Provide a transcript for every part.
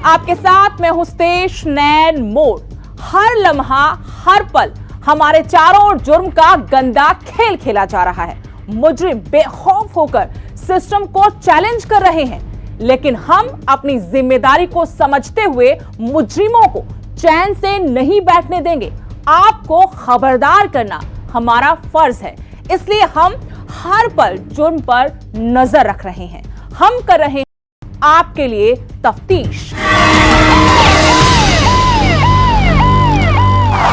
आपके साथ मैं हुस्तेश नैन मोड़। हर लम्हा हर पल हमारे चारों ओर जुर्म का गंदा खेल खेला जा रहा है। मुजरिम बेखौफ होकर सिस्टम को चैलेंज कर रहे हैं, लेकिन हम अपनी जिम्मेदारी को समझते हुए मुजरिमों को चैन से नहीं बैठने देंगे। आपको खबरदार करना हमारा फर्ज है, इसलिए हम हर पल जुर्म पर नजर रख रहे हैं। हम कर रहे हैं आपके लिए तफ्तीश।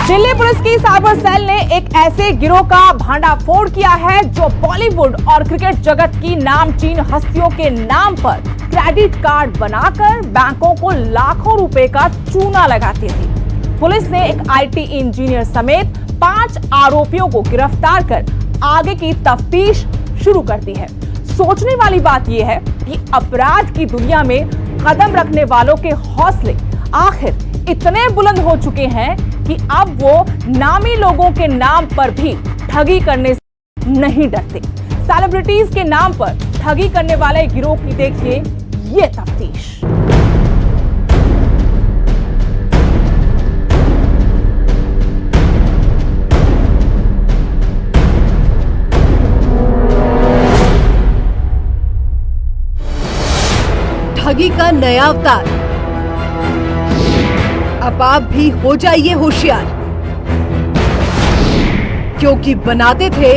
दिल्ली पुलिस की साइबर सेल ने एक ऐसे गिरोह का भांडाफोड़ किया है जो बॉलीवुड और क्रिकेट जगत की नामचीन हस्तियों के नाम पर क्रेडिट कार्ड बनाकर बैंकों को लाखों रुपए का चूना लगाती थी। पुलिस ने एक आईटी इंजीनियर समेत 5 आरोपियों को गिरफ्तार कर आगे की तफ्तीश शुरू कर दी है। सोचने वाली बात यह है कि अपराध की दुनिया में कदम रखने वालों के हौसले आखिर इतने बुलंद हो चुके हैं कि अब वो नामी लोगों के नाम पर भी ठगी करने से नहीं डरते। सेलिब्रिटीज के नाम पर ठगी करने वाले गिरोह की देखिए ये तफ्तीश। ठगी का नया अवतार। अब आप भी हो जाइए होशियार, क्योंकि बनाते थे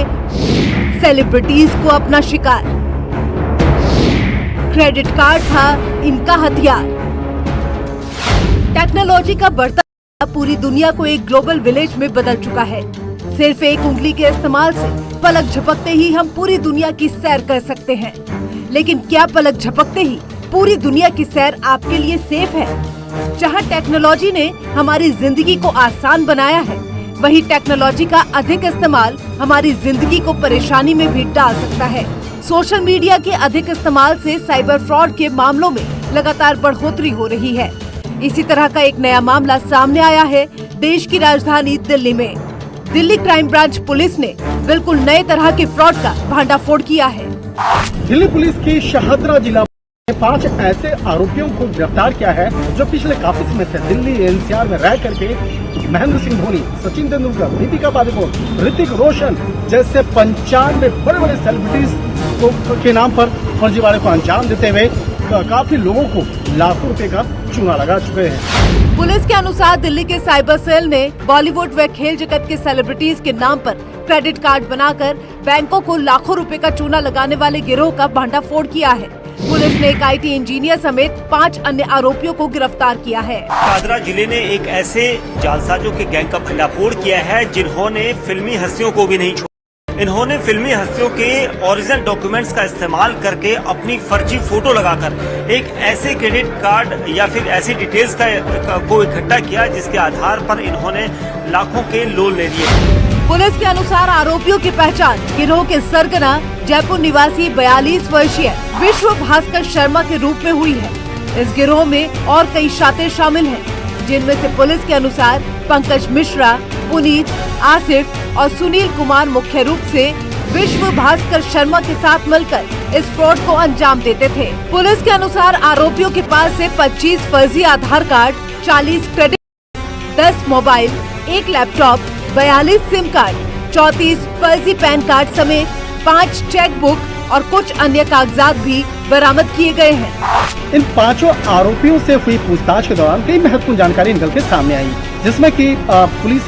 सेलिब्रिटीज को अपना शिकार। क्रेडिट कार्ड था इनका हथियार। टेक्नोलॉजी का बढ़ता पूरी दुनिया को एक ग्लोबल विलेज में बदल चुका है। सिर्फ एक उंगली के इस्तेमाल से पलक झपकते ही हम पूरी दुनिया की सैर कर सकते हैं। लेकिन क्या पलक झपकते ही पूरी दुनिया की सैर आपके लिए सेफ है? जहां टेक्नोलॉजी ने हमारी जिंदगी को आसान बनाया है, वहीं टेक्नोलॉजी का अधिक इस्तेमाल हमारी जिंदगी को परेशानी में भी डाल सकता है। सोशल मीडिया के अधिक इस्तेमाल से साइबर फ्रॉड के मामलों में लगातार बढ़ोतरी हो रही है। इसी तरह का एक नया मामला सामने आया है देश की राजधानी दिल्ली में। दिल्ली क्राइम ब्रांच पुलिस ने बिल्कुल नए तरह के फ्रॉड का भांडाफोड़ किया है। दिल्ली पुलिस की शाहदरा जिला 5 ऐसे आरोपियों को गिरफ्तार किया है जो पिछले काफी समय से दिल्ली एनसीआर में रह करके महेंद्र सिंह धोनी, सचिन तेंदुलकर, दीपिका पादुकोण, ऋतिक रोशन जैसे 95 बड़े-बड़े सेलिब्रिटीज के नाम पर फर्जीवाड़े को अंजाम देते हुए काफी लोगों को लाखों रुपए का चूना लगा चुके हैं। पुलिस के अनुसार दिल्ली के साइबर सेल ने बॉलीवुड व खेल जगत के सेलिब्रिटीज के नाम पर क्रेडिट कार्ड बनाकर बैंकों को लाखों रुपए का चूना लगाने वाले गिरोह का भांडाफोड़ किया है। पुलिस ने एक आईटी इंजीनियर समेत 5 अन्य आरोपियों को गिरफ्तार किया है। शाहदरा जिले ने एक ऐसे जालसाजों के गैंग का भंडाफोड़ किया है जिन्होंने फिल्मी हस्तियों को भी नहीं छोड़ा। इन्होंने फिल्मी हस्तियों के ओरिजिनल डॉक्यूमेंट्स का इस्तेमाल करके अपनी फर्जी फोटो लगाकर एक ऐसे क्रेडिट कार्ड या फिर ऐसी डिटेल्स को इकट्ठा किया जिसके आधार पर इन्होंने लाखों के लोन ले लिए। पुलिस के अनुसार आरोपियों की पहचान गिरोह के सरगना जयपुर निवासी 42 वर्षीय विश्व भास्कर शर्मा के रूप में हुई है। इस गिरोह में और कई शातिर शामिल हैं, जिनमें से पुलिस के अनुसार पंकज मिश्रा, पुनीत, आसिफ और सुनील कुमार मुख्य रूप से विश्व भास्कर शर्मा के साथ मिलकर इस फ्रॉड को अंजाम देते थे। पुलिस के अनुसार आरोपियों के पास से 25 फर्जी Aadhaar card, 40 credit, 10 mobile, 1 laptop, 42 SIM card, 34 फर्जी पैन कार्ड समेत 5 चेकबुक और कुछ अन्य कागजात भी बरामद किए गए हैं। इन 5 आरोपियों से हुई पूछताछ के दौरान कई महत्वपूर्ण जानकारी निकल के सामने आई, जिसमें कि पुलिस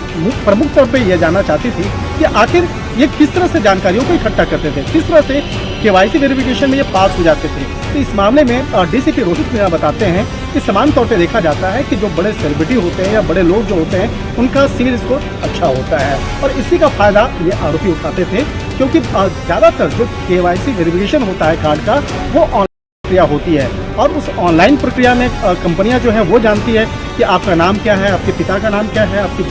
प्रमुख तौर पे यह जानना चाहती थी कि आखिर ये किस तरह से जानकारियों को इकट्ठा करते थे, किस तरह से केवाईसी वेरिफिकेशन में ये पास हो जाते थे। तो इस मामले में डीसीपी रोहित मीणा बताते हैं कि समान तौर पे देखा जाता है कि जो बड़े सेलिब्रिटी होते हैं या बड़े लोग जो होते हैं उनका सिविल स्कोर अच्छा होता है और इसी का फायदा ये आरोपी उठाते थे, क्योंकि ज्यादातर जो केवाईसी वेरिफिकेशन होता है कार्ड का वो ऑनलाइन प्रक्रिया होती है और उस ऑनलाइन प्रक्रिया में कंपनियां जो है वो जानती है कि आपका नाम क्या है, आपके पिता का नाम क्या है, आपकी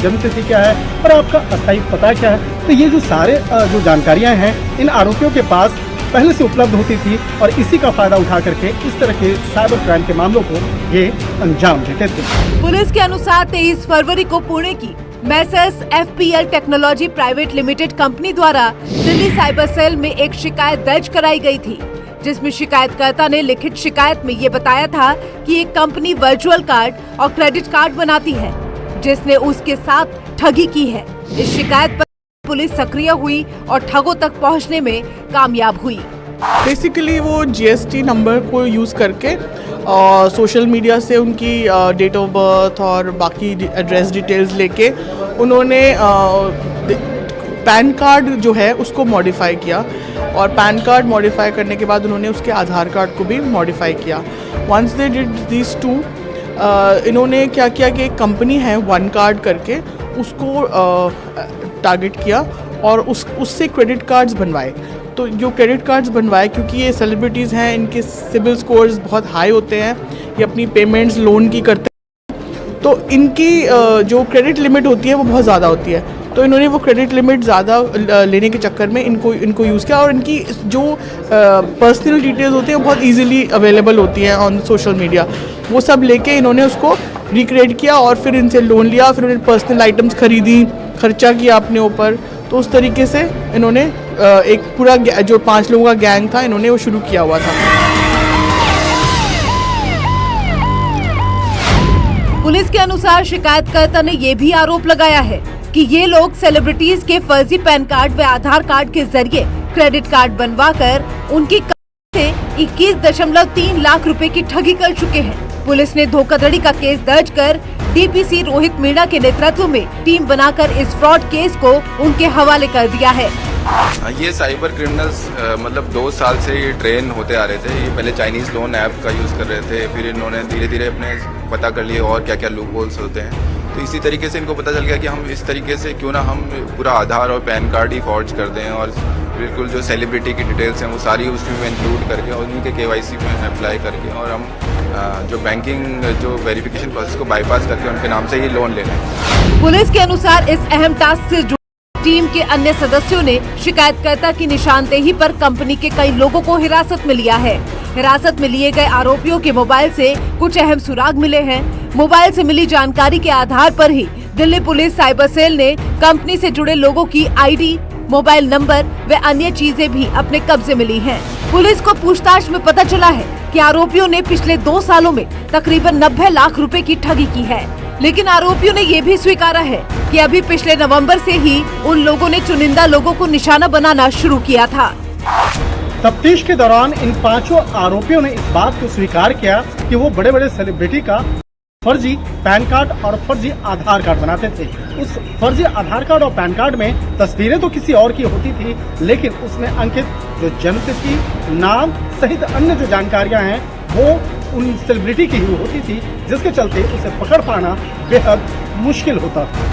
जन्म तिथि क्या है और आपका अस्थायी पता क्या है। तो ये जो सारे जो जानकारियां हैं इन आरोपियों के पास पहले से उपलब्ध होती थी और इसी का फायदा उठा करके इस तरह के साइबर क्राइम के मामलों को ये अंजाम देते थे। पुलिस के अनुसार 23 फरवरी को पुणे की Messrs FPL technology private limited company द्वारा दिल्ली साइबर सेल में एक शिकायत दर्ज कराई गई थी। जिसमें शिकायतकर्ता ने लिखित शिकायत में ये बताया था कि एक कंपनी वर्चुअल कार्ड और क्रेडिट कार्ड बनाती है, जिसने उसके साथ ठगी की है। इस शिकायत पर पुलिस सक्रिय हुई और ठगों तक पहुंचने में कामयाब हुई। बेसिकली वो जीएसटी नंबर को यूज़ करके सोशल मीडिया से उनकी डेट ऑफ बर्थ और बाकी एड्रेस डिटेल्स लेके उन्होंने पैन कार्ड जो है उसको मॉडिफाई किया और पैन कार्ड मॉडिफाई करने के बाद उन्होंने उसके आधार कार्ड को भी मॉडिफाई किया। Once they did this to, इन्होंने क्या किया कि एक कंपनी है वन कार्ड करके उसको टारगेट किया और उससे क्रेडिट कार्ड्स बनवाए। तो जो क्रेडिट कार्ड्स बनवाए, क्योंकि ये सेलिब्रिटीज़ हैं, इनके सिबिल स्कोर्स बहुत हाई होते हैं, ये अपनी पेमेंट्स लोन की करते हैं, तो इनकी जो क्रेडिट लिमिट होती है वो बहुत ज़्यादा होती है। तो इन्होंने वो क्रेडिट लिमिट ज़्यादा लेने के चक्कर में इनको यूज़ किया और इनकी जो पर्सनल डिटेल्स होती हैं बहुत इजीली अवेलेबल होती हैं ऑन सोशल मीडिया, वो सब लेके इन्होंने उसको रिक्रिएट किया और फिर इनसे लोन लिया, फिर उन्होंने पर्सनल आइटम्स खरीदी, खर्चा किया अपने ऊपर। तो उस तरीके से इन्होंने एक पूरा जो 5 लोगों का गैंग था, इन्होंने वो शुरू किया हुआ था। पुलिस के अनुसार शिकायतकर्ता ने ये भी आरोप लगाया है कि ये लोग सेलिब्रिटीज के फर्जी पैन कार्ड व आधार कार्ड के जरिए क्रेडिट कार्ड बनवाकर उनकी से 21.3 लाख रुपए की ठगी कर चुके हैं। पुलिस ने धोखाधड़ी का केस दर्ज कर डीपीसी रोहित मीणा के नेतृत्व में टीम बनाकर इस फ्रॉड केस को उनके हवाले कर दिया है। ये साइबर क्रिमिनल्स मतलब 2 साल से ये ट्रेन होते आ रहे थे। ये पहले चाइनीज़ लोन ऐप का यूज़ कर रहे थे, फिर इन्होंने धीरे धीरे अपने पता कर लिए और क्या क्या लूप होल्स होते हैं। तो इसी तरीके से इनको पता चल गया कि हम इस तरीके से क्यों ना हम पूरा आधार और पैन कार्ड ही फॉर्ज कर दें और बिल्कुल जो सेलिब्रिटी की डिटेल्स हैं वो सारी उसमें इंक्लूड करके और उन्हीं के केवाईसी में अप्लाई करके और हम जो बैंकिंग जो वेरिफिकेशन प्रोसेस को बाईपास करके उनके नाम से ही लोन ले लें। पुलिस के अनुसार इस अहम टास्क से जुड़ी टीम के अन्य सदस्यों ने शिकायतकर्ता की निशानदेही पर कंपनी के कई लोगों को हिरासत में लिया है। हिरासत में लिए गए आरोपियों के मोबाइल से कुछ अहम सुराग मिले हैं। मोबाइल से मिली जानकारी के आधार पर ही दिल्ली पुलिस साइबर सेल ने कंपनी से जुड़े लोगों की आईडी, मोबाइल नंबर व अन्य चीजें भी अपने कब्जे में ली हैं। पुलिस को पूछताछ में पता चला है कि आरोपियों ने पिछले 2 सालों में तकरीबन 90 लाख रुपए की ठगी की है। लेकिन आरोपियों ने ये भी स्वीकारा है कि अभी पिछले नवंबर से ही उन लोगों ने चुनिंदा लोगों को निशाना बनाना शुरू किया था। तफ्तीश के दौरान इन 5 आरोपियों ने इस बात को स्वीकार किया कि वो बड़े बड़े सेलिब्रिटी का फर्जी पैन कार्ड और फर्जी आधार कार्ड बनाते थे। उस फर्जी आधार कार्ड और पैन कार्ड में तस्वीरें तो किसी और की होती थी, लेकिन उसमें अंकित जो जन्मतिथि, नाम सहित अन्य जो जानकारियां हैं वो उन सेलिब्रिटी की ही होती थी, जिसके चलते उसे पकड़ पाना बेहद मुश्किल होता था।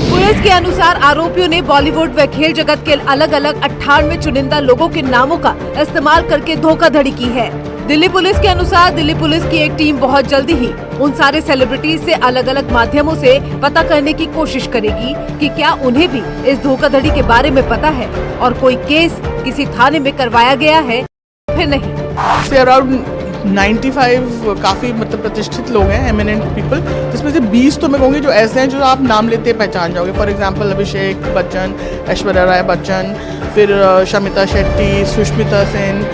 पुलिस के अनुसार आरोपियों ने बॉलीवुड व खेल जगत के अलग अलग 98 चुनिंदा लोगों के नामों का इस्तेमाल करके धोखाधड़ी की है। दिल्ली पुलिस के अनुसार दिल्ली पुलिस की एक टीम बहुत जल्दी ही उन सारे सेलिब्रिटीज से अलग अलग माध्यमों से पता करने की कोशिश करेगी कि क्या उन्हें भी इस धोखाधड़ी के बारे में पता है और कोई केस किसी थाने में करवाया गया है फिर नहीं। अराउंड 95 काफ़ी मतलब प्रतिष्ठित लोग हैं, एमिनेंट पीपल, जिसमें से 20 तो मैं कहूँगी जो ऐसे हैं जो आप नाम लेते पहचान जाओगे। फॉर एग्जांपल अभिषेक बच्चन, ऐश्वर्या राय बच्चन, फिर शमिता शेट्टी, सुष्मिता सेन,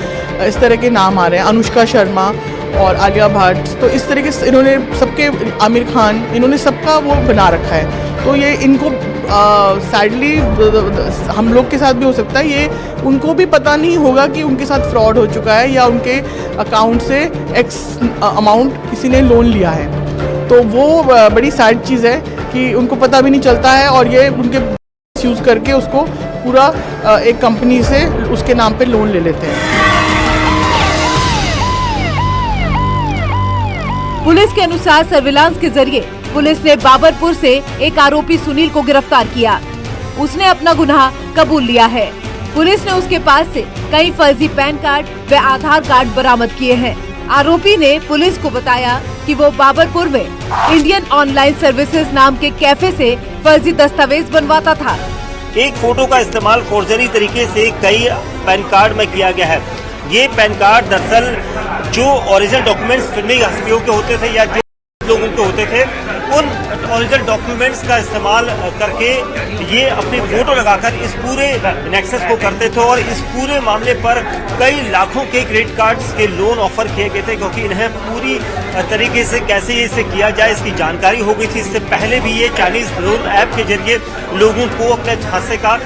इस तरह के नाम आ रहे हैं, अनुष्का शर्मा और आलिया भट्ट। तो इस तरीके से इन्होंने सबके, आमिर खान, इन्होंने सबका वो बना रखा है। तो ये इनको सैडली हम लोग के साथ भी हो सकता है, ये उनको भी पता नहीं होगा कि उनके साथ फ्रॉड हो चुका है या उनके अकाउंट से एक्स अमाउंट किसी ने लोन लिया है। तो वो बड़ी सैड चीज़ है कि उनको पता भी नहीं चलता है और ये उनके यूज़ करके उसको पूरा एक कंपनी से उसके नाम पे लोन ले लेते हैं। पुलिस के अनुसार सर्विलांस के जरिए पुलिस ने बाबरपुर से एक आरोपी सुनील को गिरफ्तार किया। उसने अपना गुनाह कबूल लिया है। पुलिस ने उसके पास से कई फर्जी पैन कार्ड व आधार कार्ड बरामद किए हैं। आरोपी ने पुलिस को बताया कि वो बाबरपुर में इंडियन ऑनलाइन सर्विसेज नाम के कैफे से फर्जी दस्तावेज बनवाता था। एक फोटो का इस्तेमाल फोर्जरी तरीके से कई पैन कार्ड में किया गया है। ये पैन कार्ड दरअसल जो ओरिजिनल डॉक्यूमेंट्स फिल्मी हस्तियों के होते थे या जो लोगों के होते थे, उन ओरिजिनल डॉक्यूमेंट्स का इस्तेमाल करके ये अपनी फोटो लगाकर इस पूरे नेक्सस को करते थे और इस पूरे मामले पर कई लाखों के क्रेडिट कार्ड्स के लोन ऑफर किए गए थे, क्योंकि इन्हें पूरी तरीके से कैसे इसे किया जाए इसकी जानकारी हो गई थी। इससे पहले भी ये चाइनीज लोन ऐप के जरिए लोगों को अपने झांसे का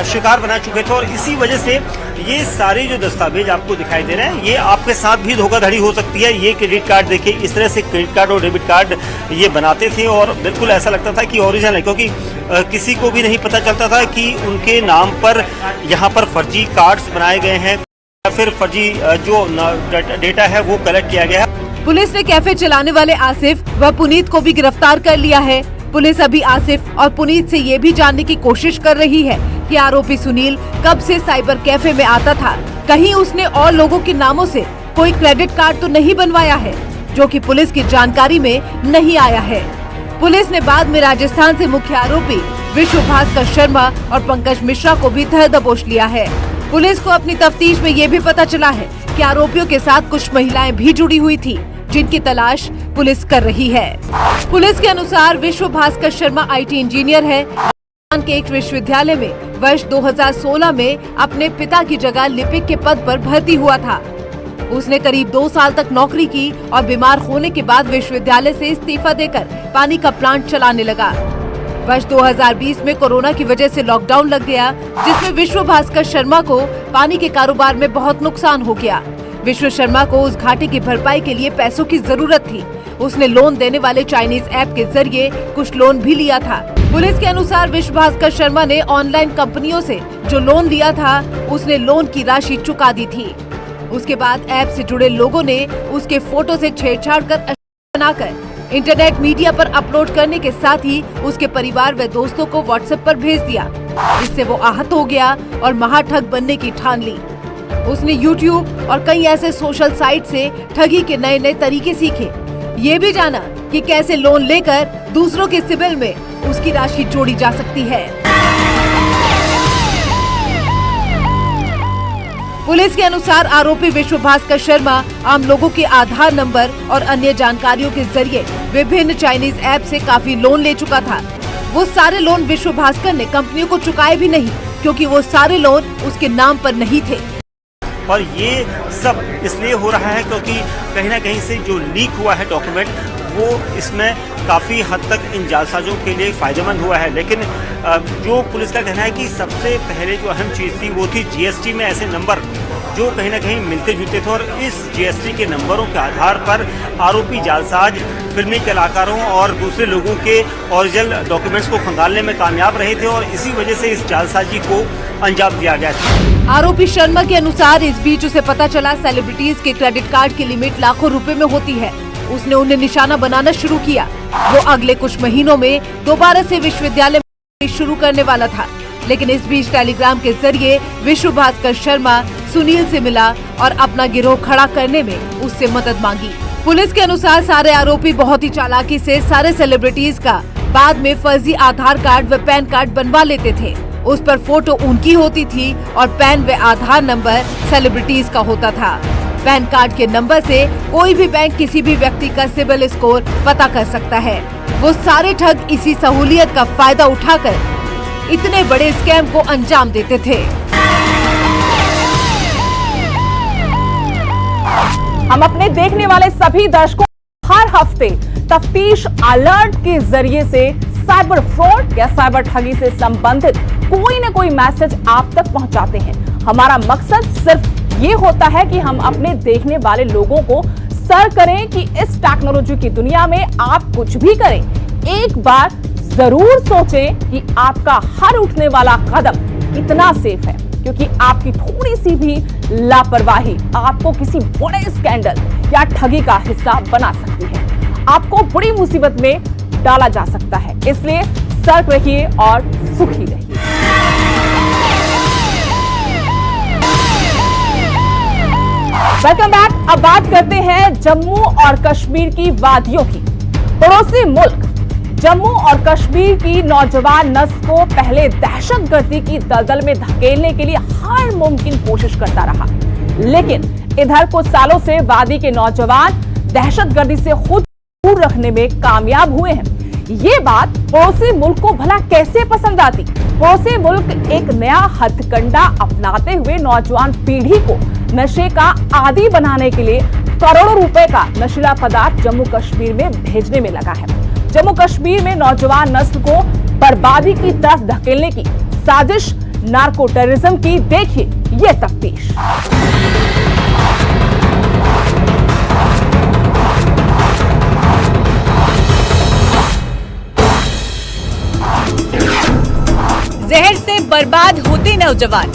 शिकार बना चुके थे और इसी वजह से ये सारे जो दस्तावेज आपको दिखाई दे रहे हैं, ये आपके साथ भी धोखाधड़ी हो सकती है। ये क्रेडिट कार्ड देखिए, इस तरह से क्रेडिट कार्ड और डेबिट कार्ड ये बनाते थे और बिल्कुल ऐसा लगता था कि ओरिजिनल है, क्योंकि किसी को भी नहीं पता चलता था कि उनके नाम पर यहाँ पर फर्जी कार्ड्स बनाए गए हैं या फिर फर्जी जो डेटा है वो कलेक्ट किया गया है। पुलिस ने कैफे चलाने वाले आसिफ व पुनीत को भी गिरफ्तार कर लिया है। पुलिस अभी आसिफ और पुनीत से ये भी जानने की कोशिश कर रही है कि आरोपी सुनील कब से साइबर कैफे में आता था, कहीं उसने और लोगों के नामों से कोई क्रेडिट कार्ड तो नहीं बनवाया है, जो कि पुलिस की जानकारी में नहीं आया है। पुलिस ने बाद में राजस्थान से मुख्य आरोपी विश्व भास्कर शर्मा और पंकज मिश्रा को भी धर दबोच लिया है। पुलिस को अपनी तफ्तीश में ये भी पता चला है कि आरोपियों के साथ कुछ महिलाएं भी जुड़ी हुई थी, जिनकी तलाश पुलिस कर रही है। पुलिस के अनुसार विश्व भास्कर शर्मा IT इंजीनियर है। राजस्थान के एक विश्वविद्यालय में वर्ष 2016 में अपने पिता की जगह लिपिक के पद पर भर्ती हुआ था। उसने करीब 2 साल तक नौकरी की और बीमार होने के बाद विश्वविद्यालय से इस्तीफा देकर पानी का प्लांट चलाने लगा। वर्ष 2020 में कोरोना की वजह से लॉकडाउन लग गया, जिसमें विश्व भास्कर शर्मा को पानी के कारोबार में बहुत नुकसान हो गया। विश्व शर्मा को उस घाटे की भरपाई के लिए पैसों की जरूरत थी। उसने लोन देने वाले चाइनीज ऐप के जरिए कुछ लोन भी लिया था। पुलिस के अनुसार विश्व भास्कर शर्मा ने ऑनलाइन कंपनियों से जो लोन लिया था, उसने लोन की राशि चुका दी थी। उसके बाद ऐप से जुड़े लोगों ने उसके फोटो से छेड़छाड़ कर बनाकर इंटरनेट मीडिया पर अपलोड करने के साथ ही उसके परिवार व दोस्तों को व्हाट्सएप पर भेज दिया। इससे वो आहत हो गया और महाठग बनने की ठान ली। उसने YouTube और कई ऐसे सोशल साइट से ठगी के नए नए तरीके सीखे। ये भी जाना कि कैसे लोन लेकर दूसरों के सिबिल में उसकी राशि जोड़ी जा सकती है। पुलिस के अनुसार आरोपी विश्व भास्कर शर्मा आम लोगों के आधार नंबर और अन्य जानकारियों के जरिए विभिन्न चाइनीज ऐप से काफी लोन ले चुका था। वो सारे लोन विश्व भास्कर ने कंपनियों को चुकाए भी नहीं, क्योंकि वो सारे लोन उसके नाम पर नहीं थे। और ये सब इसलिए हो रहा है क्योंकि कहीं ना कहीं से जो लीक हुआ है डॉक्यूमेंट, वो इसमें काफ़ी हद तक इन जालसाजों के लिए फ़ायदेमंद हुआ है। लेकिन जो पुलिस का कहना है कि सबसे पहले जो अहम चीज़ थी वो थी GST में ऐसे नंबर जो कहीं ना कहीं मिलते जुलते थे और इस GST के नंबरों के आधार पर आरोपी जालसाज फिल्मी कलाकारों और दूसरे लोगों के ओरिजिनल डॉक्यूमेंट्स को खंगालने में कामयाब रहे थे और इसी वजह से इस जालसाजी को अंजाम दिया गया था। आरोपी शर्मा के अनुसार इस बीच उसे पता चला सेलिब्रिटीज के क्रेडिट कार्ड की लिमिट लाखों रुपए में होती है। उसने उन्हें निशाना बनाना शुरू किया। वो अगले कुछ महीनों में दोबारा से विश्वविद्यालय में शुरू करने वाला था, लेकिन इस बीच टेलीग्राम के जरिए विश्व भास्कर शर्मा सुनील से मिला और अपना गिरोह खड़ा करने में उससे मदद मांगी। पुलिस के अनुसार सारे आरोपी बहुत ही चालाकी से सारे सेलिब्रिटीज का बाद में फर्जी आधार कार्ड व पैन कार्ड बनवा लेते थे। उस पर फोटो उनकी होती थी और पैन व आधार नंबर सेलिब्रिटीज का होता था। पैन कार्ड के नंबर से कोई भी बैंक किसी भी व्यक्ति का सिबिल स्कोर पता कर सकता है। वो सारे ठग इसी सहूलियत का फायदा उठाकर इतने बड़े स्कैम को अंजाम देते थे। हम अपने देखने वाले सभी दर्शकों हर हफ्ते तफ्तीश अलर्ट के जरिए से साइबर फ्रॉड या साइबर ठगी से संबंधित कोई न कोई मैसेज आप तक पहुंचाते हैं। हमारा मकसद सिर्फ ये होता है कि हम अपने देखने वाले लोगों को सर्व करें कि इस टेक्नोलॉजी की दुनिया में आप कुछ भी करें, एक बार जरूर सोचें कि आपका हर उठने वाला कदम कितना सेफ है, क्योंकि आपकी थोड़ी सी भी लापरवाही आपको किसी बड़े स्कैंडल या ठगी का हिस्सा बना सकती है, आपको बड़ी मुसीबत में डाला जा सकता है। इसलिए सतर्क रहिए और सुखी रहिए। Welcome back. अब बात करते हैं जम्मू और कश्मीर की वादियों की। पड़ोसी मुल्क जम्मू और कश्मीर की नौजवान नस्ल को पहले दहशतगर्दी की दलदल में धकेलने के लिए हर मुमकिन कोशिश करता रहा, लेकिन इधर कुछ सालों से वादी के नौजवान दहशतगर्दी से खुद दूर रखने में कामयाब हुए हैं। ये बात पड़ोसी मुल्क को भला कैसे पसंद आती? पड़ोसी मुल्क एक नया हथकंडा अपनाते हुए नौजवान पीढ़ी को नशे का आदी बनाने के लिए करोड़ों रुपए का नशीला पदार्थ जम्मू कश्मीर में भेजने में लगा है। जम्मू कश्मीर में नौजवान नस्ल को बर्बादी की तरफ धकेलने की साजिश नार्को टेररिज्म की देखिए ये तफ्तीश। जहर से बर्बाद होते नौजवान,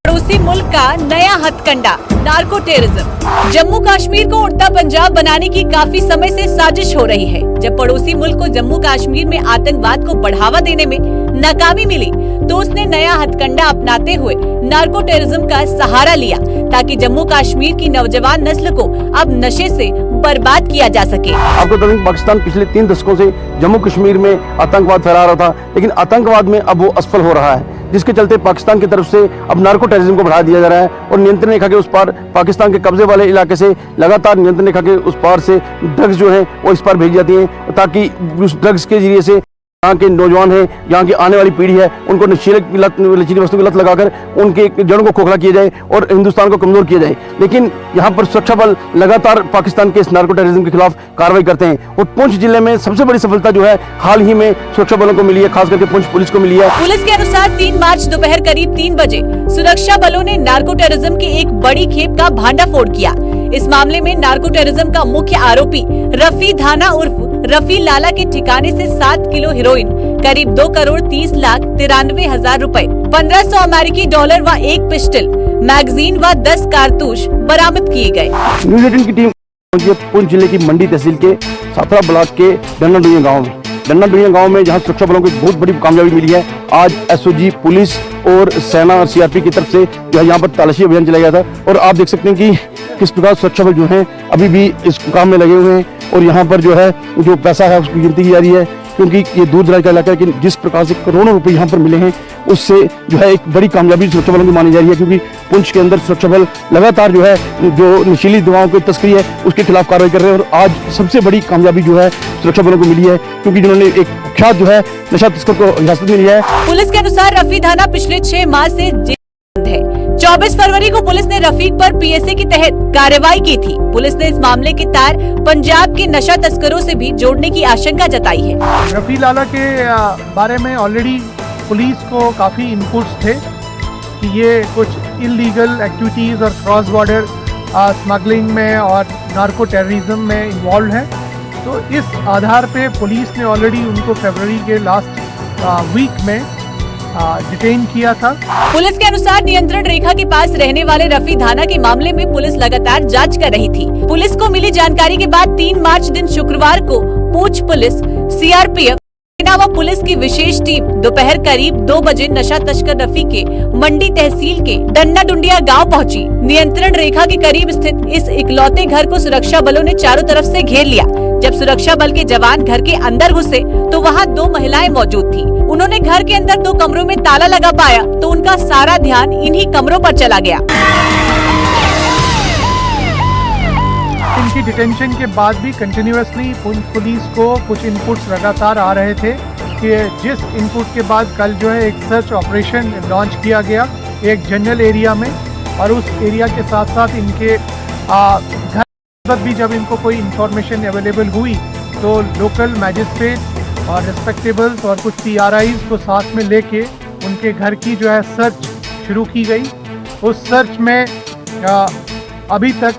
पड़ोसी मुल्क का नया हथकंडा नार्को टेररिज्म। जम्मू कश्मीर को उड़ता पंजाब बनाने की काफी समय से साजिश हो रही है। जब पड़ोसी मुल्क को जम्मू कश्मीर में आतंकवाद को बढ़ावा देने में नाकामी मिली तो उसने नया हथकंडा अपनाते हुए नार्को टेररिज्म का सहारा लिया ताकि जम्मू कश्मीर की नौजवान नस्ल को अब नशे से बर्बाद किया जा सके। आपको बता दें पाकिस्तान पिछले 3 दशकों से जम्मू कश्मीर में आतंकवाद फैला रहा था, लेकिन आतंकवाद में अब वो असफल हो रहा है, जिसके चलते पाकिस्तान की तरफ से अब नार्को टेररिज्म को बढ़ा दिया जा रहा है और नियंत्रण रेखा के उस पार पाकिस्तान के कब्जे वाले इलाके से लगातार नियंत्रण रेखा के उस पार से ड्रग्स जो है वो इस पार भेजी जाती हैं ताकि उस ड्रग्स के जरिए से यहाँ के नौजवान है, यहाँ की आने वाली पीढ़ी है, उनको नशीली वस्तु की लत लगाकर उनके जड़ों को खोखला किया जाए और हिंदुस्तान को कमजोर किया जाए। लेकिन यहाँ पर सुरक्षा बल लगातार पाकिस्तान के इस नार्को टेररिज्म के खिलाफ कार्रवाई करते हैं और पुंछ जिले में सबसे बड़ी सफलता जो है हाल ही में सुरक्षा बलों को मिली है, खास करके पुंछ पुलिस को मिली है। पुलिस के अनुसार 3 मार्च दोपहर करीब 3 बजे सुरक्षा बलों ने नार्को टेररिज्म की एक बड़ी खेप का भांडाफोड़ किया। इस मामले में नार्को टेररिज्म का मुख्य आरोपी रफी धाना उर्फ रफी लाला के ठिकाने से 7 किलो हेरोइन, करीब 2 करोड़ 30 लाख 93 हजार रुपए, 1500 अमेरिकी डॉलर व 1 पिस्टल, मैगजीन व 10 कारतूस बरामद किए गए। न्यूज़ 18 की टीम पहुंची है पुंछ जिले की मंडी तहसील के साथरा ब्लॉक के डन्नाडुनिया गांव में। डन्नाडुनिया गांव में जहां सुरक्षा बलों को एक बहुत बड़ी कामयाबी मिली है। आज एसओजी पुलिस और सेना और सीआरपी की तरफ से जो है यहाँ पर तलाशी अभियान चलाया गया था और आप देख सकते हैं कि किस प्रकार सुरक्षा बल जो है अभी भी इस काम में लगे हुए हैं और यहाँ पर जो है जो पैसा है उसकी गिनती की जा रही है, क्योंकि ये दूर दराज का इलाका है। लेकिन जिस प्रकार से करोड़ों रुपए यहाँ पर मिले हैं उससे जो है एक बड़ी कामयाबी सुरक्षा बलों की मानी जा रही है, क्योंकि पुंछ के अंदर सुरक्षा बल लगातार जो है जो नशीली दवाओं की तस्करी है उसके खिलाफ कार्रवाई कर रहे हैं और आज सबसे बड़ी कामयाबी जो है सुरक्षा बलों को मिली है, क्योंकि जिन्होंने एक कुख्यात जो है नशा तस्कर को हिरासत में लिया है। पुलिस के अनुसार रफी धाना पिछले 6 माह से जेल बंद है। 24 फरवरी को पुलिस ने रफीक पर पीएसए के तहत कार्रवाई की थी। पुलिस ने इस मामले के तार पंजाब के नशा तस्करों से भी जोड़ने की आशंका जताई है। रफी लाला के बारे में ऑलरेडी पुलिस को काफ़ी इनपुट्स थे कि ये कुछ इलीगल एक्टिविटीज़ और क्रॉस बॉर्डर स्मगलिंग में और नार्को टेररिज्म में इन्वॉल्व है। तो इस आधार पे पुलिस ने ऑलरेडी उनको फरवरी के लास्ट वीक में डिटेन किया था। पुलिस के अनुसार नियंत्रण रेखा के पास रहने वाले रफी धाना के मामले में पुलिस लगातार जांच कर रही थी। पुलिस को मिली जानकारी के बाद 3 मार्च दिन शुक्रवार को पुंछ पुलिस, सीआरपीएफ, सेना व पुलिस की विशेष टीम दोपहर करीब 2 बजे नशा तस्कर रफी के मंडी तहसील के डन्नाडुंडिया गांव पहुंची। नियंत्रण रेखा के करीब स्थित इस इकलौते घर को सुरक्षा बलों ने चारों तरफ से घेर लिया। जब सुरक्षा बल के जवान घर के अंदर घुसे तो वहां 2 महिलाएं मौजूद थी। उन्होंने घर के अंदर 2 कमरों में ताला लगा पाया तो उनका सारा ध्यान इन्हीं कमरों पर चला गया। इनकी डिटेंशन के बाद भी कंटिन्यूअसली पुलिस को कुछ इनपुट्स लगातार आ रहे थे कि जिस इनपुट के बाद कल जो है एक सर्च ऑपरेशन लॉन्च किया गया एक जनरल एरिया में, और उस एरिया के साथ साथ इनके घर भी जब इनको कोई इंफॉर्मेशन अवेलेबल हुई तो लोकल मैजिस्ट्रेट और रिस्पेक्टेबल्स और कुछ PRIs को साथ में लेके उनके घर की जो है सर्च शुरू की गई। उस सर्च में अभी तक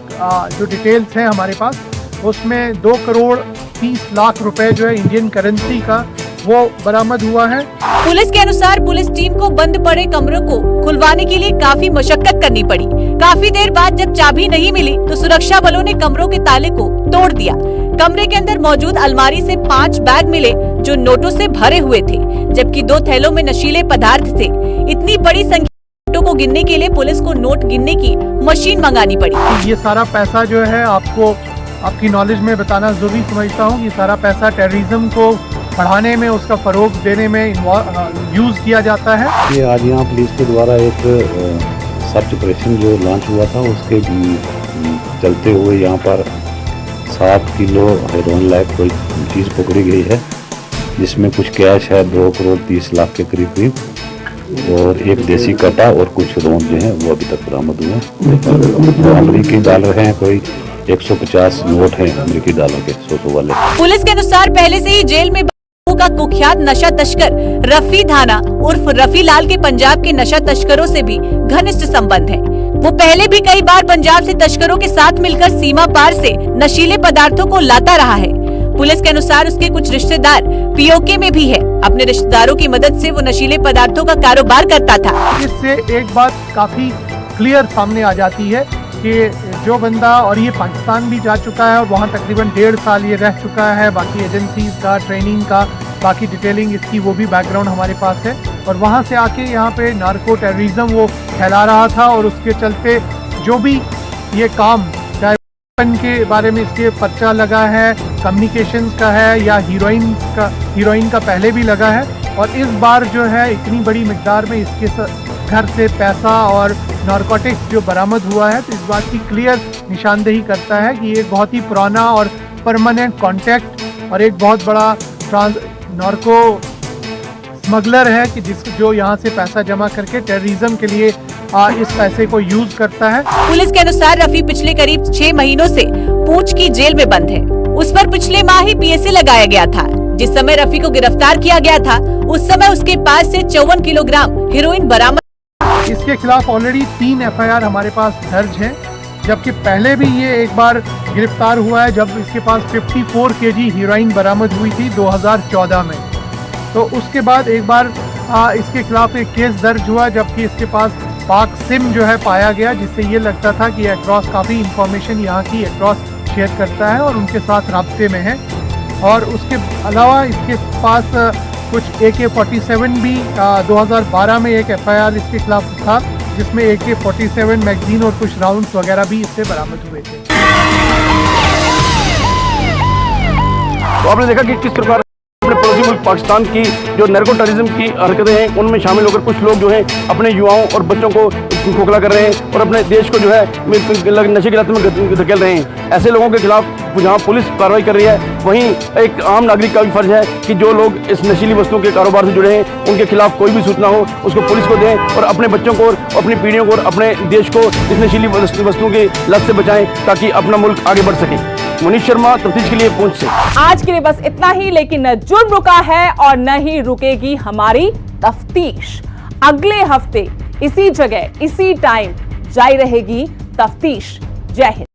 जो डिटेल्स हैं हमारे पास उसमें 2 करोड़ 30 लाख रुपए जो है इंडियन करेंसी का वो बरामद हुआ है। पुलिस के अनुसार पुलिस टीम को बंद पड़े कमरों को खुलवाने के लिए काफी मशक्कत करनी पड़ी। काफी देर बाद जब चाबी नहीं मिली तो सुरक्षा बलों ने कमरों के ताले को तोड़ दिया। कमरे के अंदर मौजूद अलमारी से 5 बैग मिले जो नोटों से भरे हुए थे, जबकि 2 थैलों में नशीले पदार्थ थे। इतनी बड़ी संख्या नोटों को गिनने के लिए पुलिस को नोट गिनने की मशीन मंगानी पड़ी। ये सारा पैसा जो है आपकी नॉलेज में बताना जरूरी समझता हूँ। ये सारा पैसा टेररिज्म को बढ़ाने में, उसका फरोग देने में यूज किया जाता है। ये आज यहाँ पुलिस के द्वारा एक सर्च ऑपरेशन जो लॉन्च हुआ था उसके चलते हुए यहाँ पर 7 किलो हेरोइन लाइक कोई चीज़ पकड़ी गई है, जिसमें कुछ कैश है 2 करोड़ 30 लाख के करीब और एक देसी कटा और कुछ रोन जो है वो अभी तक बरामद हुए हैं। अमरीकी डॉलर हैं कोई 150 नोट हैं अमरीकी डॉलर के 100 वाले। पुलिस के अनुसार पहले से ही जेल में का कुख्यात नशा तस्कर रफी धाना उर्फ रफी लाल के पंजाब के नशा तस्करों से भी घनिष्ठ संबंध है। वो पहले भी कई बार पंजाब से तस्करों के साथ मिलकर सीमा पार से नशीले पदार्थों को लाता रहा है। पुलिस के अनुसार उसके कुछ रिश्तेदार पीओके में भी है। अपने रिश्तेदारों की मदद से वो नशीले पदार्थों का कारोबार करता था। इससे एक बात काफी क्लियर सामने आ जाती है कि जो बंदा, और ये पाकिस्तान भी जा चुका है और वहाँ तकरीबन 1.5 साल ये रह चुका है, बाकी एजेंसीज का ट्रेनिंग का बाकी डिटेलिंग इसकी वो भी बैकग्राउंड हमारे पास है, और वहाँ से आके यहाँ पे नार्को टेररिज्म वो फैला रहा था। और उसके चलते जो भी ये काम, चाहे वेपन के बारे में इसके पर्चा लगा है, कम्युनिकेशंस का है या हीरोइन का पहले भी लगा है, और इस बार जो है इतनी बड़ी मिकदार में इसके घर से पैसा और नारकोटिक्स जो बरामद हुआ है, तो इस बात की क्लियर निशानदेही करता है कि ये बहुत ही पुराना और परमानेंट कॉन्टैक्ट और एक बहुत बड़ा नार्को स्मगलर है कि जो यहाँ से पैसा जमा करके टेररिज्म के लिए इस पैसे को यूज करता है। पुलिस के अनुसार रफी पिछले करीब 6 महीनों से पूंछ की जेल में बंद है। उस पर पिछले माह ही पीएसए लगाया गया था। जिस समय रफी को गिरफ्तार किया गया था उस समय उसके पास से 54 किलोग्राम हेरोइन बरामद। इसके खिलाफ ऑलरेडी 3 एफआईआर हमारे पास दर्ज है, जबकि पहले भी ये एक बार गिरफ्तार हुआ है जब इसके पास 54 केजी हीरोइन बरामद हुई थी 2014 में। तो उसके बाद एक बार इसके खिलाफ एक केस दर्ज हुआ, जबकि इसके पास पाक सिम जो है पाया गया, जिससे ये लगता था कि एक्रॉस काफ़ी इंफॉर्मेशन यहाँ की एक्रॉस शेयर करता है और उनके साथ राब्ते में है। और उसके अलावा इसके पास कुछ AK-47 भी 2012 में एक एफआईआर इसके खिलाफ था, जिसमें AK-47 मैगजीन और कुछ राउंड्स वगैरह भी इससे बरामद हुए थे। तो आपने देखा कि किस प्रकार अपने पड़ोसी मुल्क पाकिस्तान की जो नैर्को टेररिज्म की हरकतें हैं उनमें शामिल होकर कुछ लोग जो हैं अपने युवाओं और बच्चों को खोखला कर रहे हैं और अपने देश को जो है नशे की लत में धकेल रहे हैं। ऐसे लोगों के खिलाफ जहाँ पुलिस कार्रवाई कर रही है, वहीं एक आम नागरिक का भी फर्ज है कि जो लोग इस नशीली वस्तुओं के कारोबार से जुड़े हैं उनके खिलाफ कोई भी सूचना हो उसको पुलिस को दें और अपने बच्चों को और अपनी पीढ़ियों को और अपने देश को इस नशीली वस्तुओं की लत से बचाएं ताकि अपना मुल्क आगे बढ़ सके। मनीष शर्मा, तफ्तीश के लिए पूंछ से। आज के लिए बस इतना ही, लेकिन न जुर्म रुका है और न ही रुकेगी हमारी तफ्तीश। अगले हफ्ते इसी जगह इसी टाइम जारी रहेगी तफ्तीश। जय हिंद।